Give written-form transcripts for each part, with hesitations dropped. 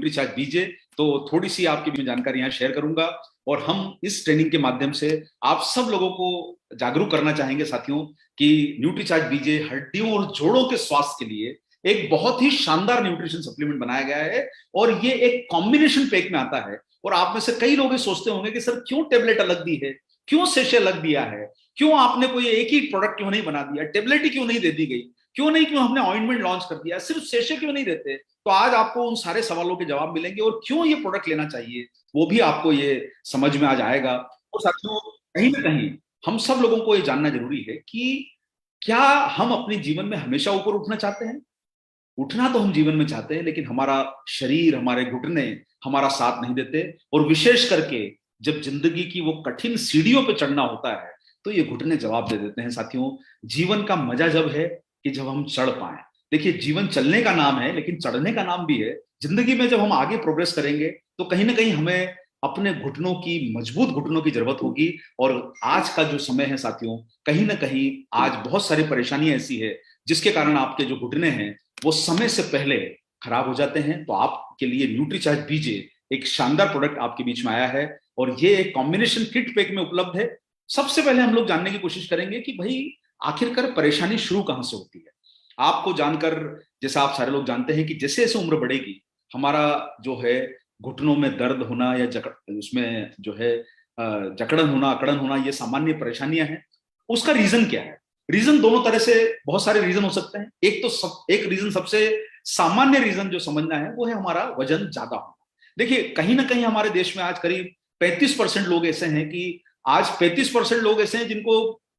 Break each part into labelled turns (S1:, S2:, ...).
S1: Recharge दीजिए। तो थोड़ी सी आपकी भी जानकारी यहाँ शेयर करूंगा और हम इस ट्रेनिंग के माध्यम से आप सब लोगों को जागरूक करना चाहेंगे साथियों कि न्यूट्रीचार्ज बीजे हड्डियों और जोड़ों के स्वास्थ्य के लिए एक बहुत ही शानदार न्यूट्रिशन सप्लीमेंट बनाया गया है और ये एक कॉम्बिनेशन पैक में आता है। और आप में से कई लोग ये सोचते होंगे कि सर क्यों टेबलेट अलग दी है, क्यों सेशे अलग दिया है, क्यों आपने कोई एक ही प्रोडक्ट क्यों नहीं बना दिया, टेबलेट ही क्यों नहीं दे दी गई, क्यों हमने ऑइंटमेंट लॉन्च कर दिया, सिर्फ सेशे क्यों नहीं देते। तो आज आपको उन सारे सवालों के जवाब मिलेंगे और क्यों ये प्रोडक्ट लेना चाहिए वो भी आपको ये समझ में आ जाएगा। और साथियों कहीं ना कहीं हम सब लोगों को ये जानना जरूरी है कि क्या हम अपने जीवन में हमेशा ऊपर उठना चाहते हैं। उठना तो हम जीवन में चाहते हैं लेकिन हमारा शरीर, हमारे घुटने हमारा साथ नहीं देते। और विशेष करके जब जिंदगी की वो कठिन सीढ़ियों पे चढ़ना होता है तो ये घुटने जवाब दे देते हैं। साथियों जीवन का मजा जब है कि जब हम चढ़ पाए। देखिए जीवन चलने का नाम है लेकिन चढ़ने का नाम भी है। जिंदगी में जब हम आगे प्रोग्रेस करेंगे तो कहीं ना कहीं हमें अपने घुटनों की, मजबूत घुटनों की जरूरत होगी। और आज का जो समय है साथियों, कहीं ना कहीं आज बहुत सारी परेशानियां ऐसी है जिसके कारण आपके जो घुटने हैं वो समय से पहले खराब हो जाते हैं। तो आपके लिए न्यूट्रीचार्ज बीजे एक शानदार प्रोडक्ट आपके बीच में आया है और ये एक कॉम्बिनेशन किट पैक में उपलब्ध है। सबसे पहले हम लोग जानने की कोशिश करेंगे कि भाई आखिरकार परेशानी शुरू कहां से होती है। आपको जानकर, जैसा आप सारे लोग जानते हैं कि जैसे जैसे उम्र बढ़ेगी हमारा जो है घुटनों में दर्द होना या उसमें जो है जकड़न होना, अकड़न होना, ये सामान्य परेशानियां हैं। उसका रीजन क्या है? रीजन दोनों तरह से, बहुत सारे रीजन हो सकते हैं। एक रीजन, सबसे सामान्य रीजन जो समझना है वो है हमारा वजन ज्यादा होना। देखिए कहीं ना कहीं हमारे देश में आज करीब 35% लोग ऐसे हैं कि आज 35% लोग ऐसे हैं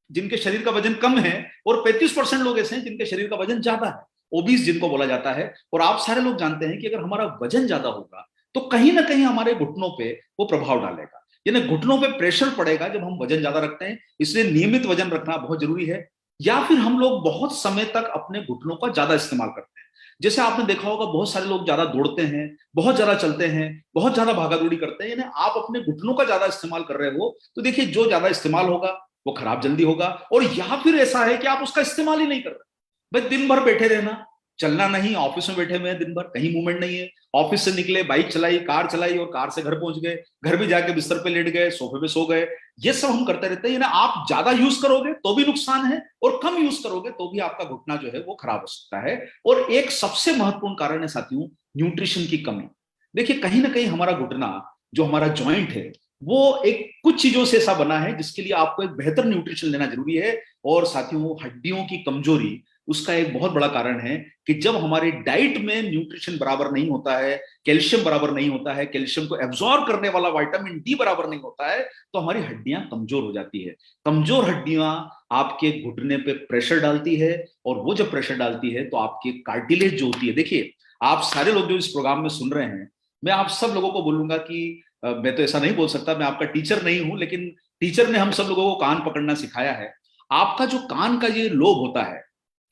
S1: जिनके शरीर का वजन कम है और 35% लोग ऐसे हैं जिनके शरीर का वजन ज्यादा है, ओबीस जिनको बोला जाता है। और आप सारे लोग जानते हैं कि अगर हमारा वजन ज्यादा होगा तो कहीं ना कहीं हमारे घुटनों पे वो प्रभाव डालेगा, यानी घुटनों पे प्रेशर पड़ेगा जब हम वजन ज्यादा रखते हैं। इसलिए नियमित वजन रखना बहुत जरूरी है। या फिर हम लोग बहुत समय तक अपने घुटनों का ज्यादा इस्तेमाल करते हैं। जैसे आपने देखा होगा बहुत सारे लोग ज्यादा दौड़ते हैं, बहुत ज्यादा चलते हैं, बहुत ज्यादा भागा दौड़ी करते हैं, यानी आप अपने घुटनों का ज्यादा इस्तेमाल कर रहे हो। तो देखिए जो ज्यादा इस्तेमाल होगा वो खराब जल्दी होगा। और या फिर ऐसा है कि आप उसका इस्तेमाल ही नहीं कर रहे, भाई दिन भर बैठे रहना, चलना नहीं, ऑफिस में बैठे हुए हैं दिन भर, कहीं मूवमेंट नहीं है। ऑफिस से निकले, बाइक चलाई, कार चलाई और कार से घर पहुंच गए, घर भी जाके बिस्तर पे लेट गए, सोफे पे सो गए। ये सब हम करते रहते हैं। आप ज्यादा यूज करोगे तो भी नुकसान है और कम यूज करोगे तो भी आपका घुटना जो है वो खराब हो सकता है। और एक सबसे महत्वपूर्ण कारण है साथियों न्यूट्रिशन की कमी। देखिए कहीं ना कहीं हमारा घुटना, जो हमारा ज्वाइंट है, वो एक कुछ चीजों से ऐसा बना है जिसके लिए आपको एक बेहतर न्यूट्रिशन लेना जरूरी है। और साथियों हड्डियों की कमजोरी उसका एक बहुत बड़ा कारण है कि जब हमारी डाइट में न्यूट्रिशन बराबर नहीं होता है, कैल्शियम बराबर नहीं होता है, कैल्शियम को एब्जॉर्ब करने वाला विटामिन डी बराबर नहीं होता है, तो हमारी हड्डियां कमजोर हो जाती है। कमजोर हड्डियां आपके घुटने पे प्रेशर डालती है और वो जब प्रेशर डालती है तो आपकी कार्टिलेज जो होती है, देखिए आप सारे लोग जो इस प्रोग्राम में सुन रहे हैं, मैं आप सब लोगों को बोलूंगा कि मैं तो ऐसा नहीं बोल सकता, मैं आपका टीचर नहीं हूं, लेकिन टीचर ने हम सब लोगों को कान पकड़ना सिखाया है। आपका जो कान का ये लोब होता है,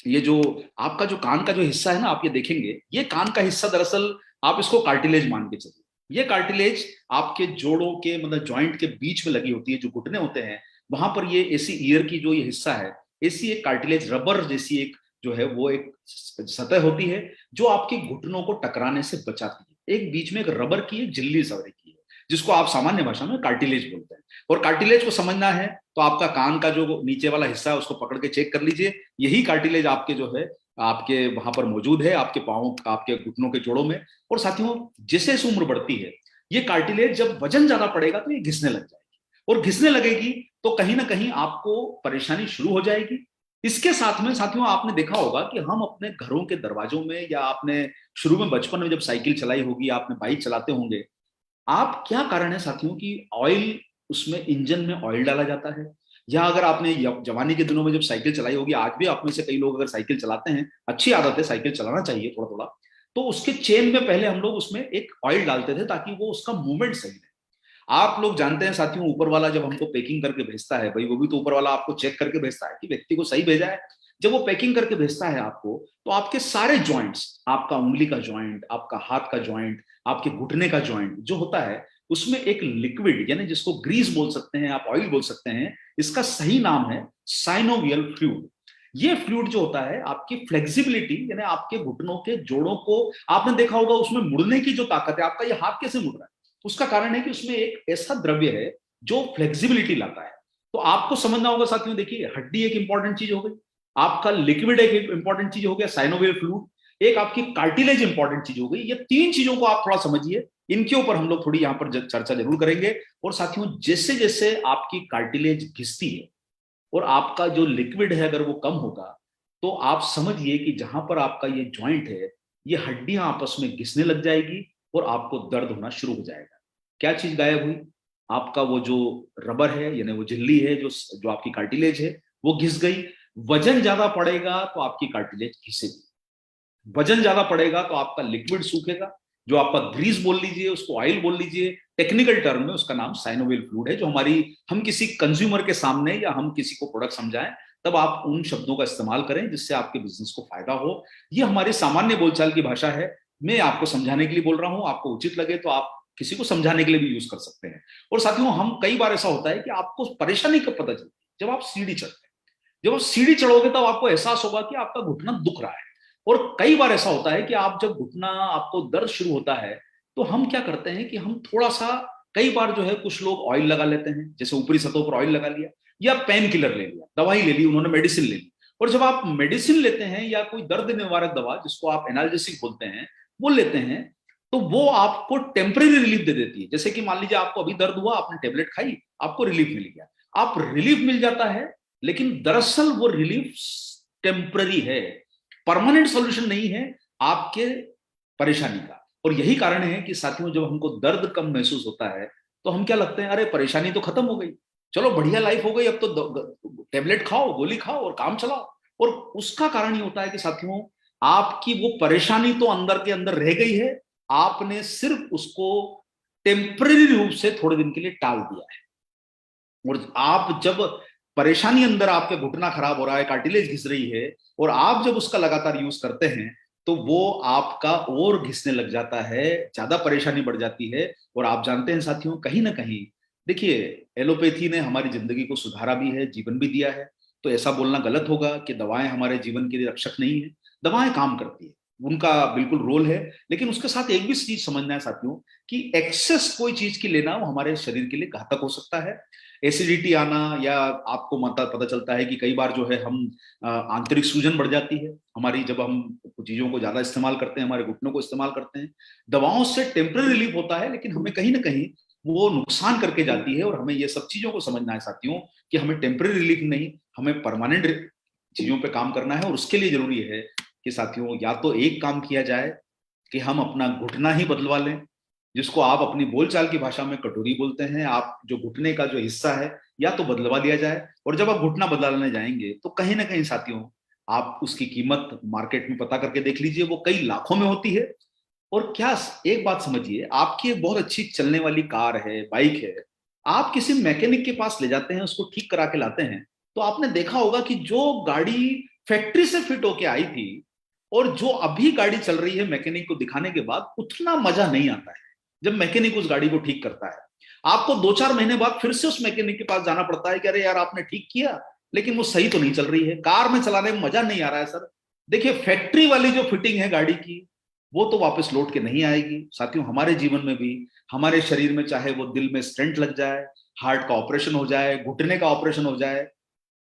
S1: ये जो आपका जो कान का जो हिस्सा है ना, आप ये देखेंगे, ये कान का हिस्सा दरअसल आप इसको कार्टिलेज मान के चलिए। ये कार्टिलेज आपके जोड़ों के, मतलब जॉइंट के बीच में लगी होती है। जो घुटने होते हैं वहां पर ये ऐसी ईयर की जो ये हिस्सा है, ऐसी एक कार्टिलेज, रबर जैसी एक जो है वो एक सतह होती है जो आपके घुटनों को टकराने से बचाती है। एक बीच में एक रबर की एक झिल्ली सा रखी है जिसको आप सामान्य भाषा में कार्टिलेज बोलते हैं। और कार्टिलेज को समझना है तो आपका कान का जो नीचे वाला हिस्सा है उसको पकड़ के चेक कर लीजिए। यही कार्टिलेज आपके जो है आपके वहां पर मौजूद है, आपके पाँव, आपके घुटनों के जोड़ों में। और साथियों जैसे जैसे उम्र बढ़ती है ये कार्टिलेज जब वजन ज्यादा पड़ेगा तो ये घिसने लग जाएगी, और घिसने लगेगी तो कहीं ना कहीं आपको परेशानी शुरू हो जाएगी। इसके साथ में साथियों आपने देखा होगा कि हम अपने घरों के दरवाजों में, या आपने शुरू में बचपन में जब साइकिल चलाई होगी, आपने बाइक चलाते होंगे, आप क्या कारण है साथियों कि ऑयल, उसमें इंजन में ऑयल डाला जाता है। या अगर आपने जवानी के दिनों में जब साइकिल चलाई होगी, आज भी आप में से कई लोग अगर साइकिल चलाते हैं, अच्छी आदत है, साइकिल चलाना चाहिए थोड़ा थोड़ा, तो उसके चेन में पहले हम लोग उसमें एक ऑयल डालते थे ताकि वो उसका मूवमेंट सही रहे। आप लोग जानते हैं साथियों ऊपर वाला जब हमको पैकिंग करके भेजता है, भाई वो भी तो ऊपर वाला आपको चेक करके भेजता है कि व्यक्ति को सही भेजा है। जब वो पैकिंग करके भेजता है आपको, तो आपके सारे जॉइंट्स, आपका उंगली का जॉइंट, आपका हाथ का जॉइंट, आपके घुटने का जॉइंट जो होता है, उसमें एक लिक्विड, यानी जिसको ग्रीस बोल सकते हैं, आप ऑयल बोल सकते हैं, इसका सही नाम है साइनोवियल फ्लूइड। ये फ्लूइड जो होता है आपकी फ्लेक्सिबिलिटी, यानी आपके घुटनों के जोड़ों को, आपने देखा होगा उसमें मुड़ने की जो ताकत है, आपका ये हाथ कैसे मुड़ रहा है, उसका कारण है कि उसमें एक ऐसा द्रव्य है जो फ्लेक्सिबिलिटी लाता है। तो आपको समझना होगा साथियों, देखिए हड्डी एक इंपॉर्टेंट चीज हो गई, आपका लिक्विड एक इंपॉर्टेंट चीज हो गया साइनोवियल फ्लूइड, एक आपकी कार्टिलेज इंपॉर्टेंट चीज हो गई। ये तीन चीजों को आप थोड़ा समझिए, इनके ऊपर हम लोग थोड़ी यहां पर चर्चा जरूर करेंगे। और साथियों जैसे जैसे आपकी कार्टिलेज घिसती है और आपका जो लिक्विड है अगर वो कम होगा, तो आप समझिए कि जहां पर आपका ये जॉइंट है, ये हड्डियां आपस में घिसने लग जाएगी और आपको दर्द होना शुरू हो जाएगा। क्या चीज गायब हुई? आपका वो जो रबर है, यानी वो झिल्ली है, जो जो आपकी कार्टिलेज है, वो घिस गई। वजन ज्यादा पड़ेगा तो आपकी कार्टिलेज घिसेगी, वजन ज्यादा पड़ेगा तो आपका लिक्विड सूखेगा, जो आपका ग्रीस बोल लीजिए, उसको ऑयल बोल लीजिए, टेक्निकल टर्म में उसका नाम साइनोवियल फ्लूइड है। जो हमारी, हम किसी कंज्यूमर के सामने या हम किसी को प्रोडक्ट समझाएं तब आप उन शब्दों का इस्तेमाल करें जिससे आपके बिजनेस को फायदा हो। ये हमारी सामान्य बोलचाल की भाषा है, मैं आपको समझाने के लिए बोल रहा हूं, आपको उचित लगे तो आप किसी को समझाने के लिए भी यूज कर सकते हैं। और साथियों हम कई बार ऐसा होता है कि आपको परेशानी कब पता चलती है? जब आप सीढ़ी चढ़ते हैं। जब आप सीढ़ी चढ़ोगे तब आपको एहसास होगा कि आपका घुटना दुख रहा है। और कई बार ऐसा होता है कि आप जब घुटना, आपको दर्द शुरू होता है, तो हम क्या करते हैं कि हम थोड़ा सा, कई बार जो है कुछ लोग ऑयल लगा लेते हैं, जैसे ऊपरी सतहों पर ऑयल लगा लिया, या पेन किलर ले लिया, दवाई ले ली उन्होंने, मेडिसिन ले ली। और जब आप मेडिसिन लेते हैं या कोई दर्द निवारक दवा जिसको आप एनाल्जेसिक बोलते हैं वो लेते हैं, तो वो आपको टेम्परेरी रिलीफ दे देती है। जैसे कि मान लीजिए आपको अभी दर्द हुआ, आपने टेबलेट खाई, आपको रिलीफ मिल गया, आप रिलीफ मिल जाता है, लेकिन दरअसल वो रिलीफ टेम्पररी है, परमानेंट सॉल्यूशन नहीं है आपके परेशानी का। और यही कारण है कि साथियों जब हमको दर्द कम महसूस होता है तो हम क्या लगते हैं, अरे परेशानी तो खत्म हो गई, चलो बढ़िया लाइफ हो गई, अब तो टेबलेट खाओ, गोली खाओ और काम चलाओ। और उसका कारण ये होता है कि साथियों आपकी वो परेशानी तो अंदर के अंदर रह गई है, आपने सिर्फ उसको टेम्पररी रूप से थोड़े दिन के लिए टाल दिया है। और आप जब, परेशानी अंदर आपके घुटना खराब हो रहा है, कार्टिलेज घिस रही है, और आप जब उसका लगातार यूज करते हैं तो वो आपका और घिसने लग जाता है, ज्यादा परेशानी बढ़ जाती है। और आप जानते हैं साथियों, कहीं ना कहीं देखिए, एलोपैथी ने हमारी जिंदगी को सुधारा भी है, जीवन भी दिया है। तो ऐसा बोलना गलत होगा कि दवाएं हमारे जीवन के लिए रक्षक नहीं है। दवाएं काम करती है, उनका बिल्कुल रोल है, लेकिन उसके साथ एक भी चीज समझना है साथियों कि एक्सेस कोई चीज की लेना वो हमारे शरीर के लिए घातक हो सकता है। एसिडिटी आना, या आपको पता चलता है कि कई बार जो है हम आंतरिक सूजन बढ़ जाती है हमारी, जब हम चीजों को ज्यादा इस्तेमाल करते हैं, हमारे घुटनों को इस्तेमाल करते हैं। दवाओं से टेम्पररी रिलीफ होता है, लेकिन हमें कहीं ना कहीं वो नुकसान करके जाती है। और हमें ये सब चीजों को समझना है साथियों कि हमें टेम्पररी रिलीफ नहीं, हमें परमानेंट चीजों पे काम करना है। और उसके लिए जरूरी है कि साथियों या तो एक काम किया जाए कि हम अपना घुटना ही बदलवा लें, जिसको आप अपनी बोलचाल की भाषा में कटोरी बोलते हैं। आप जो घुटने का जो हिस्सा है या तो बदलवा दिया जाए, और जब आप घुटना बदलने जाएंगे तो कहीं ना कहीं साथियों आप उसकी कीमत मार्केट में पता करके देख लीजिए, वो कई लाखों में होती है। और क्या, एक बात समझिए, आपकी एक बहुत अच्छी चलने वाली कार है, बाइक है, आप किसी मैकेनिक के पास ले जाते हैं, उसको ठीक करा के लाते हैं, तो आपने देखा होगा कि जो गाड़ी फैक्ट्री से फिट होके आई थी और जो अभी गाड़ी चल रही है मैकेनिक को दिखाने के बाद, उतना मजा नहीं आता है जब मैकेनिक उस गाड़ी को ठीक करता है। आपको 2-4 महीने बाद फिर से उस मैकेनिक के पास जाना पड़ता है कि अरे यार आपने ठीक किया, लेकिन वो सही तो नहीं चल रही है, कार में चलाने में मजा नहीं आ रहा है सर। देखिए फैक्ट्री वाली जो फिटिंग है गाड़ी की, वो तो वापस लौट के नहीं आएगी। साथियों हमारे जीवन में भी, हमारे शरीर में, चाहे वो दिल में स्टेंट लग जाए, हार्ट का ऑपरेशन हो जाए, घुटने का ऑपरेशन हो जाए,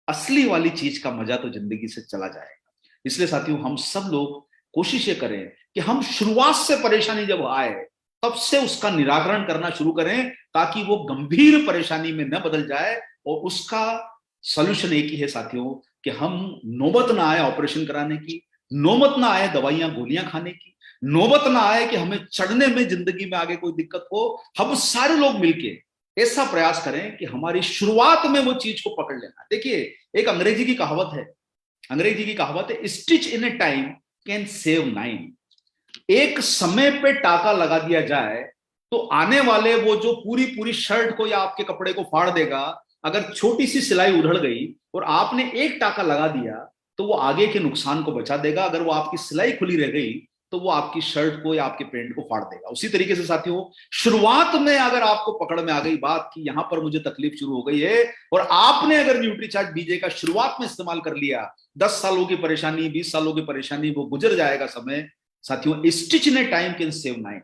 S1: असली वाली चीज का मजा तो जिंदगी से चला जाएगा। इसलिए साथियों हम सब लोग कोशिश ये करें कि हम शुरुआत से परेशानी जब आए तब से उसका निराकरण करना शुरू करें, ताकि वो गंभीर परेशानी में न बदल जाए। और उसका सॉल्यूशन एक ही है साथियों कि हम, नौबत ना आए ऑपरेशन कराने की, नौबत ना आए दवाइयां गोलियां खाने की, नौबत ना आए कि हमें चढ़ने में जिंदगी में आगे कोई दिक्कत हो, हम सारे लोग मिलके ऐसा प्रयास करें कि हमारी शुरुआत में वो चीज को पकड़ लेना। देखिए एक अंग्रेजी की कहावत है, stitch in A time can save 9। एक समय पे टाका लगा दिया जाए तो आने वाले वो जो पूरी पूरी शर्ट को या आपके कपड़े को फाड़ देगा, अगर छोटी सी सिलाई उधड़ गई और आपने एक टाका लगा दिया तो वो आगे के नुकसान को बचा देगा। अगर वो आपकी सिलाई खुली रह गई तो वो आपकी शर्ट को या आपके पैंट को फाड़ देगा। उसी तरीके से साथियों, शुरुआत में अगर आपको पकड़ में आ गई बात कि यहां पर मुझे तकलीफ शुरू हो गई है, और आपने अगर न्यूट्रीचार्ज बीजे का शुरुआत में इस्तेमाल कर लिया, 10 सालों की परेशानी, 20 सालों की परेशानी वो गुजर जाएगा समय। साथियों, स्टिच ने टाइम कैन सेव नाइन,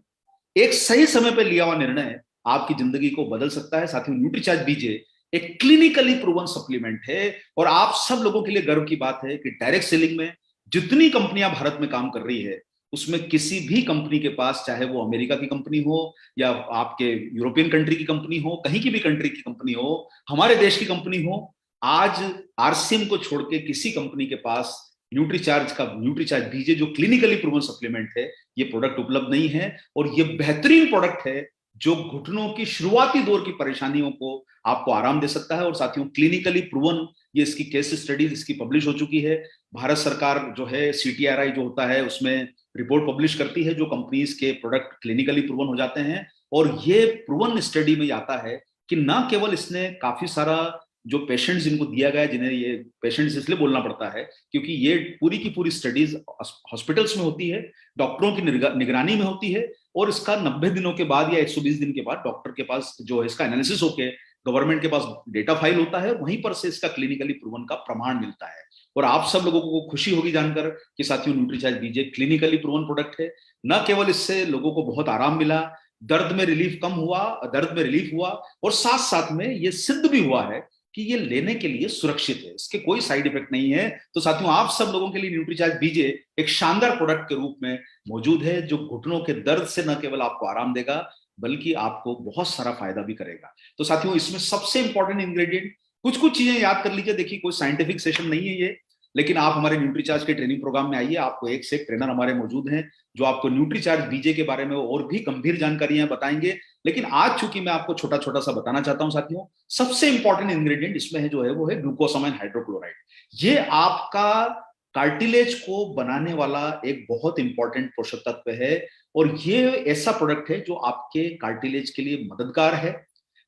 S1: एक सही समय पर लिया हुआ निर्णय आपकी जिंदगी को बदल सकता है। साथियों, न्यूट्रीचार्ज बीजे एक क्लिनिकली प्रूवन सप्लीमेंट है, और आप सब लोगों के लिए गर्व की बात है कि डायरेक्ट सेलिंग में जितनी कंपनियां भारत में काम कर रही है, उसमें किसी भी कंपनी के पास, चाहे वो अमेरिका की कंपनी हो या आपके यूरोपियन कंट्री की कंपनी हो, कहीं की भी कंट्री की कंपनी हो, हमारे देश की कंपनी हो, आज आरसीएम को छोड़ के किसी कंपनी के पास न्यूट्रीचार्ज बीजे जो क्लिनिकली प्रूवन सप्लीमेंट है, ये प्रोडक्ट उपलब्ध नहीं है। और ये बेहतरीन प्रोडक्ट है जो घुटनों की शुरुआती दौर की परेशानियों को आपको आराम दे सकता है। और साथियों, क्लिनिकली प्रूवन, ये इसकी केस स्टडीज इसकी पब्लिश हो चुकी है। भारत सरकार जो है, सीटीआरआई जो होता है, उसमें रिपोर्ट पब्लिश करती है जो कंपनीज के प्रोडक्ट क्लिनिकली प्रूवन हो जाते हैं। और ये प्रूवन स्टडी में आता है कि ना केवल इसने काफी सारा जो पेशेंट्स जिनको दिया गया, जिन्हें ये पेशेंट्स इसलिए बोलना पड़ता है क्योंकि ये पूरी की पूरी स्टडीज हॉस्पिटल्स में होती है, डॉक्टरों की निगरानी में होती है, और इसका 90 दिनों के बाद या 120 दिन के बाद डॉक्टर के पास जो है इसका एनालिसिस होके गवर्नमेंट के पास डेटा फाइल होता है, वहीं पर से इसका क्लिनिकली प्रूवन का प्रमाण मिलता है। और आप सब लोगों को खुशी होगी जानकर कि साथियों, न्यूट्रीचार्ज बीजे क्लिनिकली प्रूवन प्रोडक्ट है। न केवल इससे लोगों को बहुत आराम मिला, दर्द में रिलीफ हुआ, और साथ साथ में ये सिद्ध भी हुआ है कि ये लेने के लिए सुरक्षित है, इसके कोई साइड इफेक्ट नहीं है। तो साथियों, आप सब लोगों के लिए न्यूट्रीचार्ज बीजे एक शानदार प्रोडक्ट के रूप में मौजूद है, जो घुटनों के दर्द से न केवल आपको आराम देगा बल्कि आपको बहुत सारा फायदा भी करेगा। तो साथियों, इसमें सबसे इंपॉर्टेंट इंग्रेडिएंट, कुछ कुछ चीजें याद कर लीजिए। देखिए, कोई साइंटिफिक सेशन नहीं है ये, लेकिन आप हमारे न्यूट्रीचार्ज के ट्रेनिंग प्रोग्राम में आइए, आपको एक से एक ट्रेनर हमारे मौजूद हैं जो आपको न्यूट्रीचार्ज बीजे के बारे में और भी गंभीर जानकारियां बताएंगे। लेकिन आज चूंकि मैं आपको छोटा छोटा सा बताना चाहता हूं साथियों, सबसे इंपॉर्टेंट इंग्रेडिएंट इसमें है जो है वो है ग्लूकोसामाइन हाइड्रोक्लोराइड। ये आपका कार्टिलेज को बनाने वाला एक बहुत इंपॉर्टेंट पोषक तत्व है, और ये ऐसा प्रोडक्ट है जो आपके कार्टिलेज के लिए मददगार है।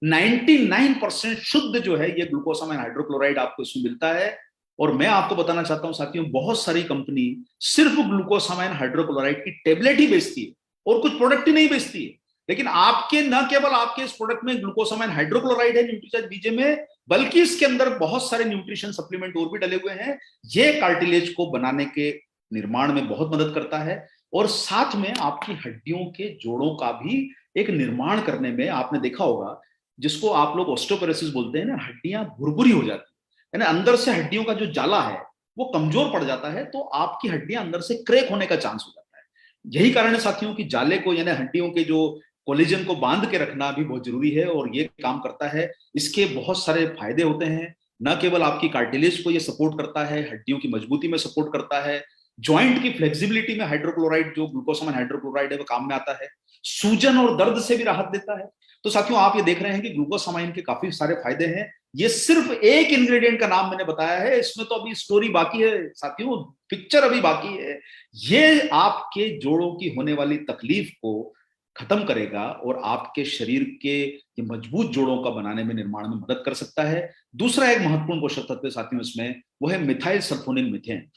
S1: 99% शुद्ध जो है ये ग्लूकोसामाइन हाइड्रोक्लोराइड आपको इसमें मिलता है। और मैं आपको बताना चाहता हूं साथियों, बहुत सारी कंपनी सिर्फ ग्लूकोसामाइन हाइड्रोक्लोराइड की टेबलेट ही बेचती है और कुछ प्रोडक्ट ही नहीं बेचती है। लेकिन आपके, न केवल आपके इस प्रोडक्ट में ग्लूकोसामाइन हाइड्रोक्लोराइड है न्यूट्रीचार्ज बीजे में, बल्कि इसके अंदर बहुत सारे न्यूट्रिशन सप्लीमेंट और भी डले हुए हैं। ये कार्टिलेज को बनाने के निर्माण में बहुत मदद करता है, और साथ में आपकी हड्डियों के जोड़ों का भी एक निर्माण करने में, आपने देखा होगा जिसको आप लोग ऑस्टियोपोरोसिस बोलते हैं ना, हड्डियां भुरभुरी हो जाती है ना, अंदर से हड्डियों का जो जाला है वो कमजोर पड़ जाता है, तो आपकी हड्डियां अंदर से क्रैक होने का चांस हो जाता है। यही कारण है साथियों कि जाले को, यानी हड्डियों के जो कोलेजन को बांध के रखना भी बहुत जरूरी है, और ये काम करता है। इसके बहुत सारे फायदे होते हैं, न केवल आपकी कार्टिलेज को ये सपोर्ट करता है, हड्डियों की मजबूती में सपोर्ट करता है, जॉइंट की फ्लेक्सिबिलिटी में हाइड्रोक्लोराइड, जो ग्लूकोसामाइन हाइड्रोक्लोराइड है, वो काम में आता है, सूजन और दर्द से भी राहत देता है। तो साथियों, आप ये देख रहे हैं कि ग्लूकोसामाइन के काफी सारे फायदे हैं। ये सिर्फ एक इंग्रेडिएंट का नाम मैंने बताया है, इसमें तो अभी स्टोरी बाकी है साथियों, पिक्चर अभी बाकी है। ये आपके जोड़ों की होने वाली तकलीफ को खत्म करेगा और आपके शरीर के ये मजबूत जोड़ों का बनाने में, निर्माण में मदद कर सकता है। दूसरा एक महत्वपूर्ण पोषक तत्व साथियों इसमें, वो है मिथाइल सल्फोनिल मीथेन।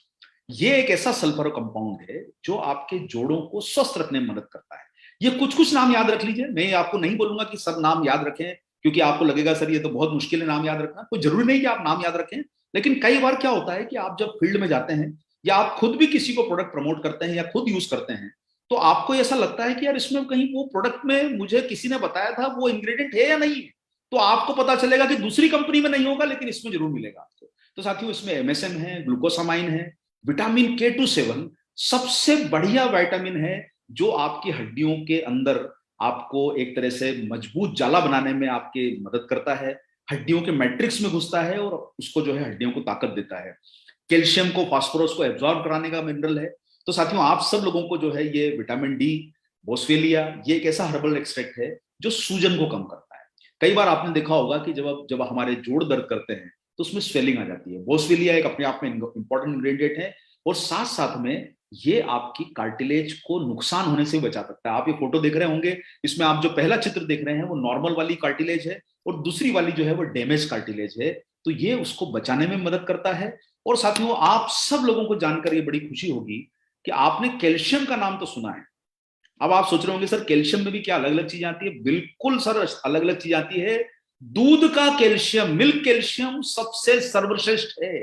S1: ये एक ऐसा सल्फर कंपाउंड है जो आपके जोड़ों को स्वस्थ रखने में मदद करता है। ये कुछ कुछ नाम याद रख लीजिए, मैं आपको नहीं बोलूंगा कि सब नाम याद रखें, क्योंकि आपको लगेगा सर ये तो बहुत मुश्किल है नाम याद रखना। कोई जरूरी नहीं कि आप नाम याद रखें, लेकिन कई बार क्या होता है कि आप जब फील्ड में जाते हैं या आप खुद भी किसी को प्रोडक्ट प्रमोट करते हैं या खुद यूज करते हैं, तो आपको ऐसा लगता है कि यार इसमें कहीं वो प्रोडक्ट में मुझे किसी ने बताया था वो इंग्रेडिएंट है या नहीं है, तो आपको पता चलेगा कि दूसरी कंपनी में नहीं होगा लेकिन इसमें जरूर मिलेगा आपको। तो साथियों, इसमें एमएसएम है, ग्लूकोसामाइन है, विटामिन K27 सबसे बढ़िया विटामिन है जो आपकी हड्डियों के अंदर आपको एक तरह से मजबूत जाला बनाने में आपके मदद करता है, हड्डियों के मैट्रिक्स में घुसता है और उसको जो है हड्डियों को ताकत देता है। कैल्शियम को, फास्फोरस को एब्जॉर्ब कराने का मिनरल है। तो साथियों, आप सब लोगों को जो है ये विटामिन डी, बोस्वेलिया, ये एक ऐसा हर्बल एक्सट्रैक्ट है जो सूजन को कम करता है। कई बार आपने देखा होगा कि जब हमारे जोड़ दर्द करते हैं तो उसमें स्वेलिंग आ जाती है। बोस्वेलिया एक अपने आप में इंपॉर्टेंट इंग्रेडिएंट है, और साथ साथ में ये आपकी कार्टिलेज को नुकसान होने से बचा सकता है। आप ये फोटो देख रहे होंगे, इसमें आप जो पहला चित्र देख रहे हैं वो नॉर्मल वाली कार्टिलेज है, और दूसरी वाली जो है वो डैमेज कार्टिलेज है। तो ये उसको बचाने में मदद करता है। और साथियों, आप सब लोगों को जानकर ये बड़ी खुशी होगी कि आपने कैल्शियम का नाम तो सुना है। अब आप सोच रहे होंगे सर कैल्शियम में भी क्या अलग अलग चीजें आती है? बिल्कुल सर, अलग अलग चीज आती है। दूध का कैल्शियम, मिल्क कैल्शियम सबसे सर्वश्रेष्ठ है।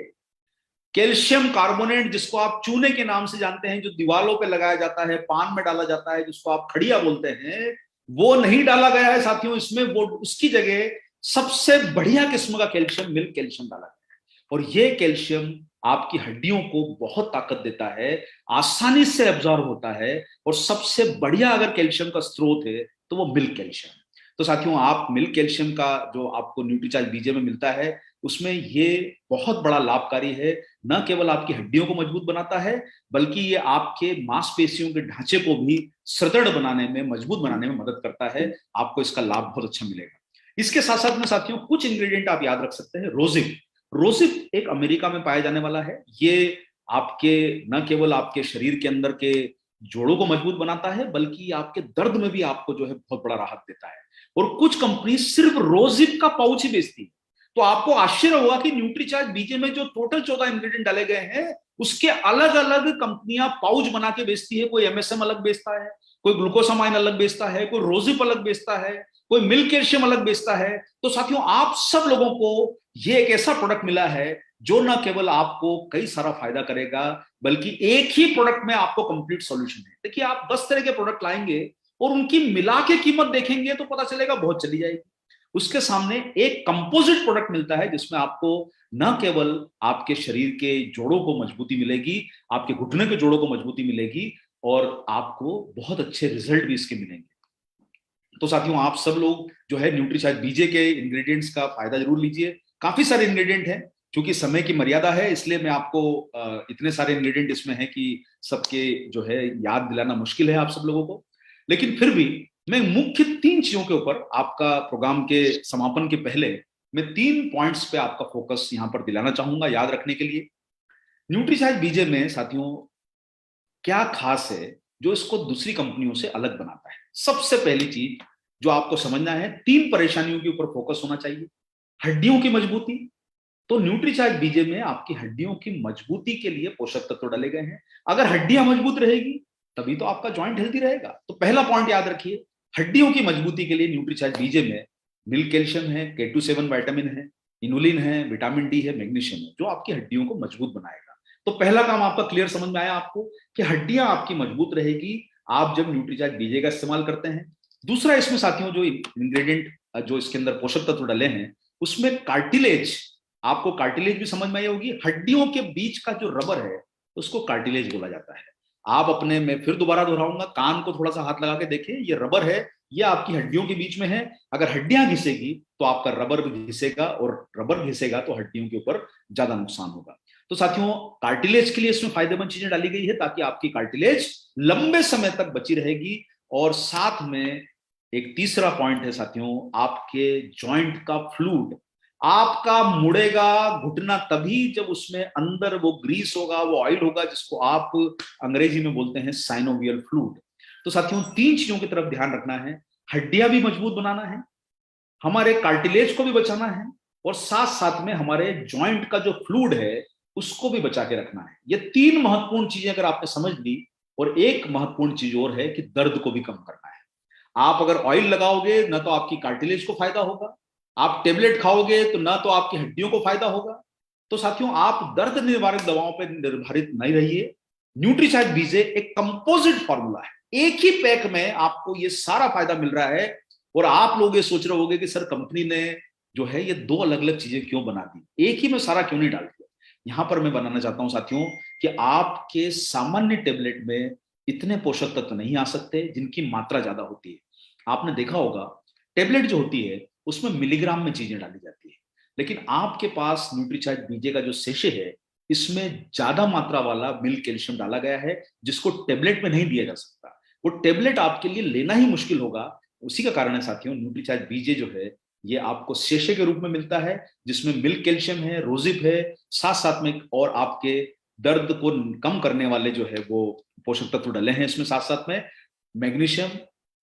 S1: कैल्शियम कार्बोनेट, जिसको आप चूने के नाम से जानते हैं, जो दीवारों पे लगाया जाता है, पान में डाला जाता है, जिसको आप खड़िया बोलते हैं, वो नहीं डाला गया है साथियों इसमें। वो उसकी जगह सबसे बढ़िया किस्म का कैल्शियम, मिल्क कैल्शियम डाला गया है। और ये कैल्शियम आपकी हड्डियों को बहुत ताकत देता है, आसानी से एब्जॉर्ब होता है, और सबसे बढ़िया अगर कैल्शियम का स्रोत है तो वो मिल्क कैल्शियम। तो साथियों, आप मिल्क कैल्शियम का जो आपको न्यूट्रीचार्ज बीजे में मिलता है, उसमें ये बहुत बड़ा लाभकारी है। न केवल आपकी हड्डियों को मजबूत बनाता है, बल्कि ये आपके मांसपेशियों के ढांचे को भी सुदृढ़ बनाने में, मजबूत बनाने में मदद करता है। आपको इसका लाभ बहुत अच्छा मिलेगा। इसके साथ साथ में साथियों कुछ इंग्रेडिएंट आप याद रख सकते हैं। रोजिप, रोजिप एक अमेरिका में पाया जाने वाला है। ये आपके न केवल आपके शरीर के अंदर के जोड़ों को मजबूत बनाता है, बल्कि आपके दर्द में भी आपको जो है बहुत बड़ा राहत देता है। और कुछ कंपनी सिर्फ रोजिप का पाउच ही बेचती है। तो आपको आश्चर्य होगा कि न्यूट्रीचार्ज बीजे में जो टोटल 14 इंग्रेडिएंट डाले गए हैं, उसके अलग अलग कंपनियां पाउच बना के बेचती है। कोई एमएसएम अलग बेचता है, कोई ग्लूकोसामाइन अलग बेचता है, कोई रोजिप अलग बेचता है, कोई मिल्क कैल्शियम अलग बेचता है। तो साथियों, आप सब लोगों को ये एक ऐसा प्रोडक्ट मिला है जो न केवल आपको कई सारा फायदा करेगा, बल्कि एक ही प्रोडक्ट में आपको कंप्लीट सॉल्यूशन है। देखिए, आप 10 तरह के प्रोडक्ट लाएंगे और उनकी मिला के कीमत देखेंगे तो पता चलेगा बहुत चली जाएगी। उसके सामने एक कंपोजिट प्रोडक्ट मिलता है, जिसमें आपको न केवल आपके शरीर के जोड़ों को मजबूती मिलेगी, आपके घुटने के जोड़ों को मजबूती मिलेगी, और आपको बहुत अच्छे रिजल्ट भी इसके मिलेंगे। तो साथियों, आप सब लोग जो है न्यूट्रीचार्ज बीजे के इंग्रेडिएंट्स का फायदा जरूर लीजिए। काफी सारे इंग्रेडिएंट हैं, क्योंकि समय की मर्यादा है, इसलिए मैं आपको इतने सारे इंग्रेडिएंट इसमें है कि सबके जो है याद दिलाना मुश्किल है आप सब लोगों को। लेकिन फिर भी मैं मुख्य 3 चीजों के ऊपर, आपका प्रोग्राम के समापन के पहले मैं 3 पॉइंट्स पे आपका फोकस यहां पर दिलाना चाहूंगा याद रखने के लिए। न्यूट्रीचार्ज बीजे में साथियों क्या खास है जो इसको दूसरी कंपनियों से अलग बनाता है? सबसे पहली चीज जो आपको समझना है, 3 परेशानियों के ऊपर फोकस होना चाहिए। हड्डियों की मजबूती, तो न्यूट्रीचार्ज बीजे में आपकी हड्डियों की मजबूती के लिए पोषक तत्व डाले गए हैं। अगर हड्डियां मजबूत रहेगी तभी तो आपका जॉइंट हेल्दी रहेगा। तो पहला पॉइंट याद रखिए, हड्डियों की मजबूती के लिए न्यूट्रीचार्ज बीजे में मिल्क कैल्शियम है, K27 विटामिन है, इनुलिन है, विटामिन डी है, मैग्नीशियम है, जो आपकी हड्डियों को मजबूत बनाएगा। तो पहला काम आपका क्लियर समझ में आया आपको कि हड्डियां आपकी मजबूत रहेगी आप जब न्यूट्रीचार्ज बीजे का इस्तेमाल करते हैं। दूसरा, इसमें साथियों जो इंग्रेडिएंट जो इसके अंदर पोषक तत्व डाले हैं, उसमें कार्टिलेज, आपको कार्टिलेज भी समझ में आई होगी। हड्डियों के बीच का जो रबर है उसको कार्टिलेज बोला जाता है। आप अपने, मैं फिर दोबारा दोहराऊंगा, कान को थोड़ा सा हाथ लगा के देखिए, ये रबर है, ये आपकी हड्डियों के बीच में है। अगर हड्डियां घिसेगी तो आपका रबर भी घिसेगा, और रबर घिसेगा तो हड्डियों के ऊपर ज्यादा नुकसान होगा। तो साथियों, कार्टिलेज के लिए इसमें फायदेमंद चीजें डाली गई है ताकि आपकी कार्टिलेज लंबे समय तक बची रहेगी। और साथ में एक तीसरा पॉइंट है साथियों, आपके जॉइंट का फ्लूइड, आपका मुड़ेगा घुटना तभी जब उसमें अंदर वो ग्रीस होगा, वो ऑयल होगा, जिसको आप अंग्रेजी में बोलते हैं साइनोवियल फ्लूइड। तो साथियों, 3 चीजों की तरफ ध्यान रखना है, हड्डियां भी मजबूत बनाना है, हमारे कार्टिलेज को भी बचाना है, और साथ साथ में हमारे जॉइंट का जो फ्लूइड है उसको भी बचा के रखना है। ये 3 महत्वपूर्ण चीजें अगर आपने समझ ली, और एक महत्वपूर्ण चीज और है कि दर्द को भी कम करना है। आप अगर ऑयल लगाओगे ना तो आपकी कार्टिलेज को फायदा होगा, आप टेबलेट खाओगे तो ना तो आपकी हड्डियों को फायदा होगा। तो साथियों, आप दर्द निवारक दवाओं पर निर्भरित नहीं रहिए। न्यूट्रीचार्ज बीजे एक कंपोजिट फॉर्मूला है, एक ही पैक में आपको ये सारा फायदा मिल रहा है। और आप लोग ये सोच रहे होंगे कि सर कंपनी ने जो है ये 2 अलग अलग चीजें क्यों बना दी, एक ही में सारा क्यों नहीं डाल दिया? यहां पर मैं बनाना चाहता हूं साथियों कि आपके सामान्य टेबलेट में इतने पोषक तत्व नहीं आ सकते जिनकी मात्रा ज्यादा होती है। आपने देखा होगा टेबलेट जो होती है उसमें मिलीग्राम में चीजें डाली जाती है, लेकिन आपके पास न्यूट्रीचार्ज बीजे का जो सेशे है, इसमें ज्यादा मात्रा वाला मिल्क कैल्शियम डाला गया है, जिसको टेबलेट में नहीं दिया जा सकता। वो टेबलेट आपके लिए लेना ही मुश्किल होगा। उसी का कारण है साथियों, न्यूट्रीचार्ज बीजे जो है ये आपको सेशे के रूप में मिलता है, जिसमें मिल्क कैल्शियम है, रोजिप है, साथ साथ में और आपके दर्द को कम करने वाले जो है वो पोषक तत्व डले हैं इसमें, साथ साथ में मैग्नीशियम,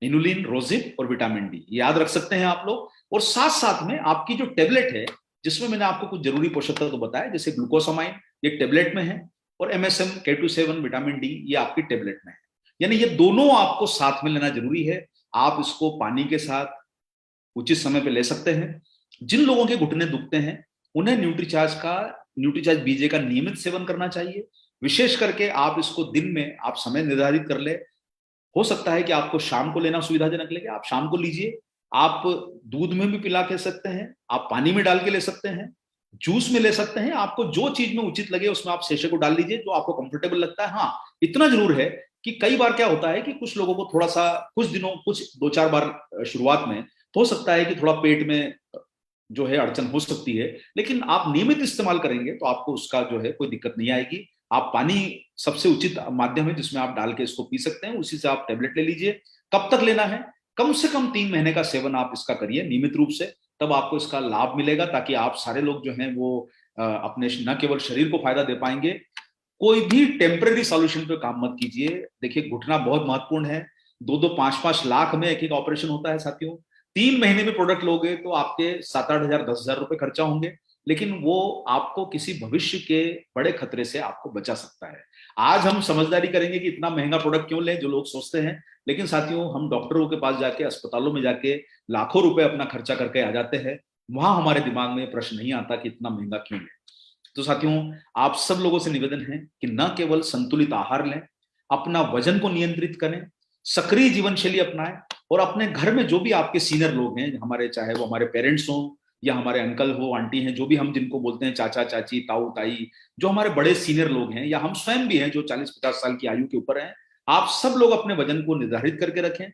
S1: इनुलिन, रोजिप और विटामिन डी, याद रख सकते हैं आप लोग। और साथ साथ में आपकी जो टेबलेट है, जिसमें मैंने आपको कुछ जरूरी पोषक तत्व बताए, जैसे ग्लूकोसामाइन, ये टेबलेट में है, और MSM K27 विटामिन डी ये आपकी टेबलेट में है। यानी ये दोनों आपको साथ में लेना जरूरी है। आप इसको पानी के साथ उचित समय पे ले सकते हैं। जिन लोगों के घुटने दुखते हैं उन्हें न्यूट्रीचार्ज बीजे का नियमित सेवन करना चाहिए। विशेष करके आप इसको दिन में आप समय निर्धारित कर ले। हो सकता है कि आपको शाम को लेना सुविधाजनक लगे, आप शाम को लीजिए। आप दूध में भी पिला के सकते हैं, आप पानी में डाल के ले सकते हैं, जूस में ले सकते हैं। आपको जो चीज में उचित लगे उसमें आप शेषे को डाल लीजिए, जो आपको कंफर्टेबल लगता है। हाँ, इतना जरूर है कि कई बार क्या होता है कि कुछ लोगों को थोड़ा सा कुछ 2-4 बार शुरुआत में हो सकता है कि थोड़ा पेट में जो है अड़चन हो सकती है, लेकिन आप नियमित इस्तेमाल करेंगे तो आपको उसका जो है कोई दिक्कत नहीं आएगी। आप पानी सबसे उचित माध्यम है जिसमें आप डाल के इसको पी सकते हैं, उसी से आप टेबलेट ले लीजिए। कब तक लेना है? कम से कम 3 महीने का सेवन आप इसका करिए नियमित रूप से, तब आपको इसका लाभ मिलेगा, ताकि आप सारे लोग जो हैं वो अपने न केवल शरीर को फायदा दे पाएंगे। कोई भी टेम्परेरी सॉल्यूशन पे काम मत कीजिए। देखिए, घुटना बहुत महत्वपूर्ण है। 2-2, 5-5 लाख में एक एक ऑपरेशन होता है साथियों। 3 महीने में प्रोडक्ट लोगे तो आपके 7-8 हजार 10,000 रुपए खर्चा होंगे, लेकिन वो आपको किसी भविष्य के बड़े खतरे से आपको बचा सकता है। आज हम समझदारी करेंगे कि इतना महंगा प्रोडक्ट क्यों लें, जो लोग सोचते हैं, लेकिन साथियों हम डॉक्टरों के पास जाके, अस्पतालों में जाके लाखों रुपए अपना खर्चा करके आ जाते हैं। वहां हमारे दिमाग में प्रश्न नहीं आता कि इतना महंगा क्यों लें। तो साथियों, आप सब लोगों से निवेदन है कि न केवल संतुलित आहार लें, अपना वजन को नियंत्रित करें, सक्रिय जीवन शैली अपनाएं, और अपने घर में जो भी आपके सीनियर लोग हैं हमारे, चाहे वो हमारे पेरेंट्स हों या हमारे अंकल हो, आंटी हैं, जो भी हम जिनको बोलते हैं चाचा चाची, ताऊ ताई, जो हमारे बड़े सीनियर लोग हैं, या हम स्वयं भी हैं जो 40-50 साल की आयु के ऊपर हैं, आप सब लोग अपने वजन को निर्धारित करके रखें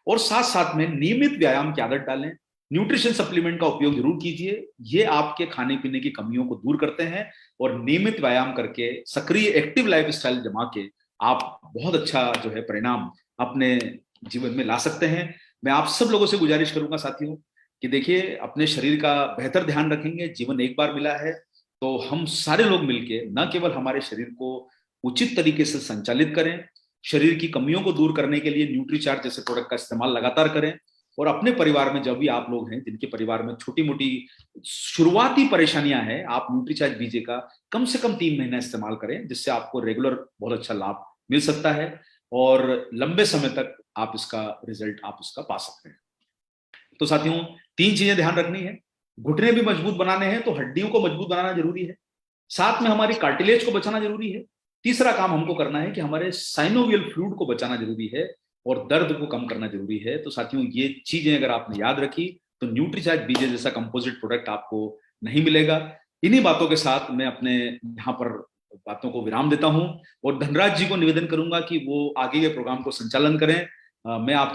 S1: और साथ साथ में नियमित व्यायाम की आदत डालें। न्यूट्रिशन सप्लीमेंट का उपयोग जरूर कीजिए, ये आपके खाने पीने की कमियों को दूर करते हैं, और नियमित व्यायाम करके सक्रिय एक्टिव लाइफस्टाइल जमा के आप बहुत अच्छा जो है परिणाम अपने जीवन में ला सकते हैं। मैं आप सब लोगों से गुजारिश करूंगा साथियों कि देखिए, अपने शरीर का बेहतर ध्यान रखेंगे। जीवन एक बार मिला है, तो हम सारे लोग मिलके न केवल हमारे शरीर को उचित तरीके से संचालित करें, शरीर की कमियों को दूर करने के लिए न्यूट्रीचार्ज जैसे प्रोडक्ट का इस्तेमाल लगातार करें, और अपने परिवार में जब भी आप लोग हैं जिनके परिवार में छोटी मोटी शुरुआती परेशानियां हैं, आप न्यूट्रीचार्ज बीजे का कम से कम 3 महीना इस्तेमाल करें, जिससे आपको रेगुलर बहुत अच्छा लाभ मिल सकता है और लंबे समय तक आप इसका रिजल्ट आप उसका पा सकते हैं। तो साथियों, 3 चीजें ध्यान रखनी है। घुटने भी मजबूत बनाने हैं तो हड्डियों को मजबूत बनाना जरूरी है, साथ में हमारी कार्टिलेज को बचाना जरूरी है। तीसरा काम हमको करना है कि हमारे साइनोवियल फ्लूइड को बचाना जरूरी है और दर्द को कम करना जरूरी है। तो साथियों, ये चीजें अगर आपने याद रखी तो न्यूट्रीचार्ज बीजे जैसा कंपोजिट प्रोडक्ट आपको नहीं मिलेगा। इन्हीं बातों के साथ मैं अपने यहाँ पर बातों को विराम देता हूं और धनराज जी को निवेदन करूंगा कि वो आगे के प्रोग्राम को संचालन करें। मैं आपके